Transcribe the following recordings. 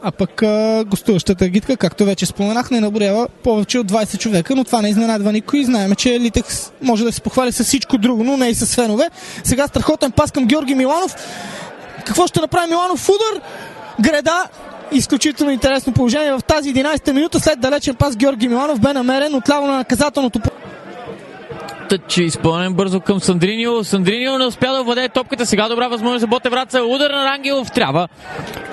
А пък гостуващата агитка, както вече споменах, не наборява повече от 20 човека, но това не изненадва никой. Знаем, че Литекс може да се похвали с всичко друго, но не и с фенове. Сега страхотен пас към Георги Миланов. Какво ще направи Миланов? Удар! Греда! Изключително интересно положение в тази 11-та минута. След далечен пас Георги Миланов бе намерен отляво на наказателното. Тъч изпълнен бързо към Сандринио. Сандринио не успя да владее топката. Сега добра възможност за Ботев Враца. Удар на Рангелов. Трябва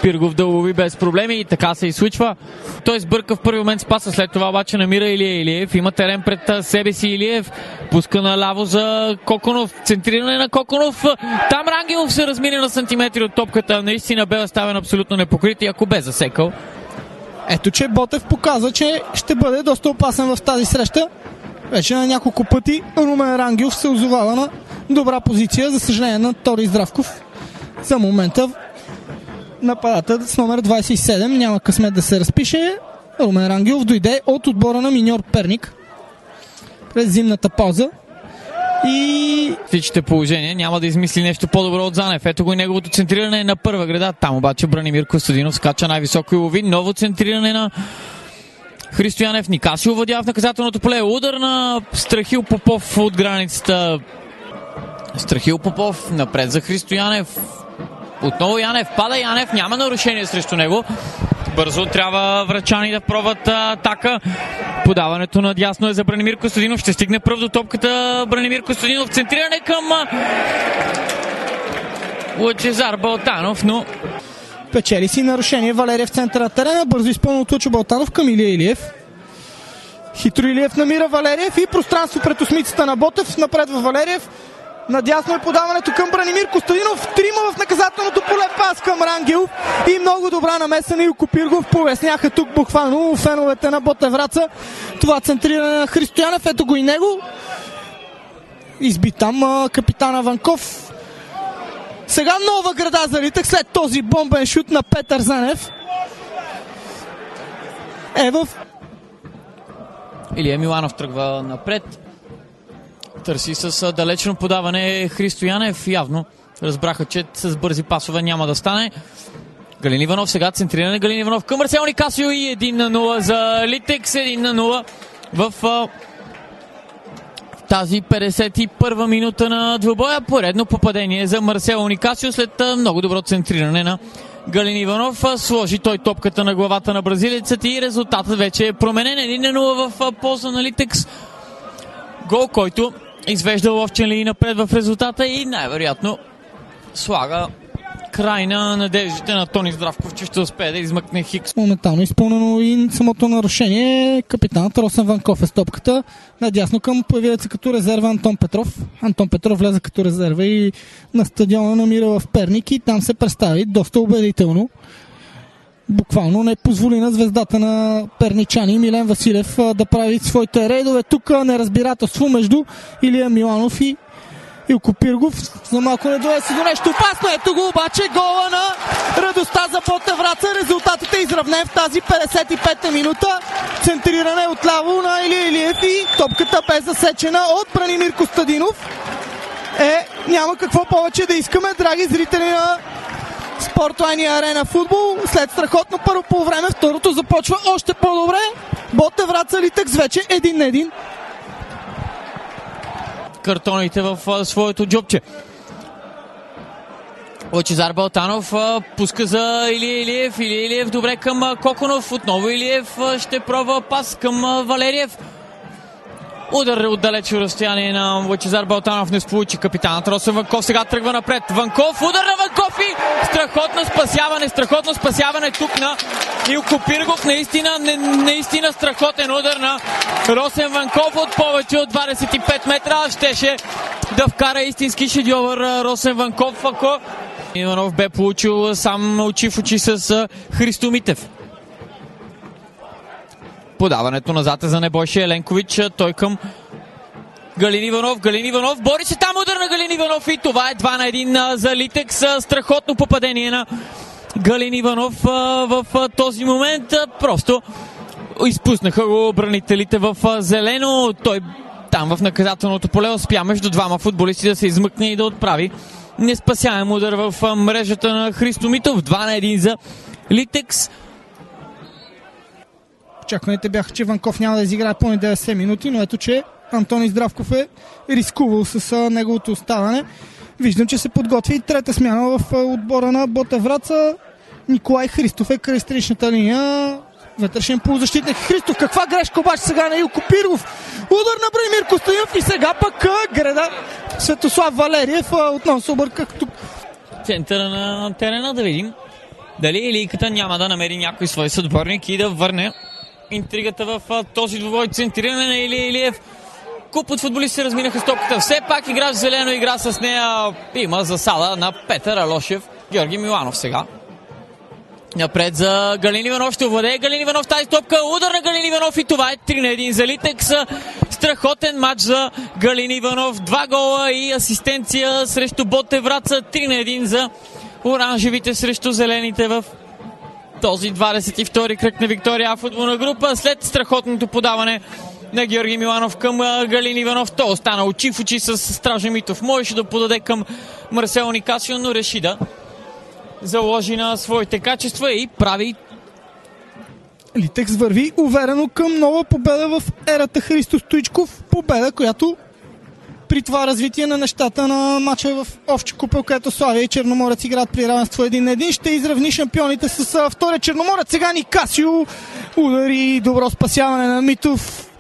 Пиргов да лови без проблеми и така се изслучва. Той сбърка в първи момент с паса. След това обаче намира Илиев. Има терен пред себе си Илиев. Пуска наляво за Коконов. Центриране на Коконов. Там Рангелов се размине на сантиметри от топката. Наистина бе оставен абсолютно непокрит и ако бе засекал. Ето, че Ботев показа, че ще бъде доста опасен в тази среща. Вече на няколко пъти Румен Рангелов се озовава на добра позиция. За съжаление на Тори Здравков. За момента нападател с номер 27 няма късмет да се разпише. Румен Рангелов дойде от отбора на Миньор Перник през зимната пауза. И всичките положения няма да измисли нещо по-добро от Занев. Ето го и неговото центриране на първа града. Там обаче Бранимир Костадинов скача най-високо и лови. Ново центриране на Христо Янев. Никасио владява в наказателното поле. Удар на Страхил Попов от границата. Страхил Попов напред за Христо Янев. Отново Янев. Пада Янев. Няма нарушение срещу него. Бързо трябва врачани да пробват атака. Подаването надясно е за Бранимир Костадинов. Ще стигне пръв до топката Бранимир Костадинов. Центриране към Лъчезар Балтанов, но печели си нарушение. Валерия в центъра на терена. Бързо изпълнен от Лъчо Балтанов към Илия Илиев. Хитро Илиев намира Валериев и пространство пред осмицата на Ботев. Напред във Валериев. Надясно е подаването към Бранимир Костадинов. Трима в наказателното поле. Пас към Рангелов. И много добра намеса на Илко Пиргов. Поясняха тук буквално феновете на Ботев Враца. Това центриране на Христо Янев. Ето го и него. Изби там капитана Ванков. Сега нова града за Литекс след този бомбен шут на Петър Занев. Илия Миланов тръгва напред. Търси с далечно подаване Христо Янев. Явно разбраха, че с бързи пасове няма да стане. Галин Иванов сега центриране. Галин Иванов към Марсел Никасио и 1-0 за Литекс. 1-0 в тази 51-а минута на двубоя. Поредно попадение за Марсело Никасио след много добро центриране на Галин Иванов. Сложи той топката на главата на бразилецът и резултатът вече е променен. 1-0 в полза на Литекс. Гол, който извежда Ловчен Ли напред в резултата и най-вероятно слага край на надеждите на Тони Здравков, че ще успее да измъкне Хикс. Моментално изпълнено и самото нарушение. Капитанът Росен Ванков е с топката. Надясно към появилец като резерва Антон Петров. Антон Петров влезе като резерва и на стадиона намира в Перник и там се представи доста убедително. Буквално не позволи на звездата на перничани Милен Василев да прави своите рейдове. Тук неразбирателство между Илия Миланов и Илко Пиргов. За малко не доведе до нещо опасно. Ето го обаче гола на радостта за Ботев Враца. Резултатът е изравнен в тази 55-та минута. Центриране отляво на Илия Илиев и топката бе засечена от Бранимир Костадинов. Няма какво повече да искаме, драги зрители на Спортлайн и Арена Футбол. След страхотно първо полувреме, второто започва още по-добре. Ботев Враца Литекс вече 1-1. Картоните в своето джобче. Лъчезар Балтанов пуска за Илия Илиев. Илия Илиев добре към Коконов. Отново Илиев ще пробва пас към Валериев. Удар отдалече разстояние на Лъчезар Балтанов. Не сполучи капитанът Росен Ванков. Сега тръгва напред. Ванков, удар на Ванков и страхотно спасяване тук на Илко Пиргов. Наистина страхотен удар на Росен Ванков от повече от 25 метра. Щеше да вкара истински шедьовър Росен Ванков, ако Иванов бе получил сам очи в очи с Христо Митев. Подаването назад е за Небойша Еленкович. Той към Галин Иванов. Галин Иванов бори се там, удар на Галин Иванов и това е 2-1 за Литекс. Страхотно попадение на Галин Иванов в този момент. Просто изпуснаха го бранителите в зелено. Той там в наказателното поле успя между двама футболисти да се измъкне и да отправи неспасяем удар в мрежата на Христо Митов. 2-1 за Литекс. Очакваните бяха, че Ванков няма да изиграе поне 90 минути, но ето, че Антоний Здравков е рискувал с неговото оставане. Виждам, че се подготви и трета смяна в отбора на Ботев Враца. Николай Христов е край страничната линия. Вътрешен полузащитник Христов. Каква грешка обаче сега на Илко Пиргов. Удар на Бранимир Костадинов и сега пък греда Светослав Валериев. Отново се обърка тук. Центъра на терена, да видим дали Илийката няма да намери някой свой съотборник и да върне интригата в този двубой. Центриране на Илия Илиев. Куп от футболисти се разминаха с топката. Все пак играч зелено игра с нея. Има засада на Петър Алошев. Георги Миланов сега. Напред за Галин Иванов. Ще овладее Галин Иванов тази топка. Удар на Галин Иванов и това е 3-1 за Литекс. Страхотен матч за Галин Иванов. 2 гола и асистенция срещу Ботев Враца. 3-1 за оранжевите срещу зелените в този 22-и кръг на Виктория футболна група. След страхотното подаване на Георги Миланов към Галин Иванов. Той остана очи в очи с Стража Митов. Можеше да подаде към Марсело Никасио, но реши да заложи на своите качества и прави. Литекс върви уверено към нова победа в ерата Христо Стоичков. Победа, която при това развитие на нещата на матча в Овча купел, където Славия и Черноморец играят при равенство 1-1, ще изравни шампионите с втория Черноморец. Сега Никасио удари, добро спасяване на Митов.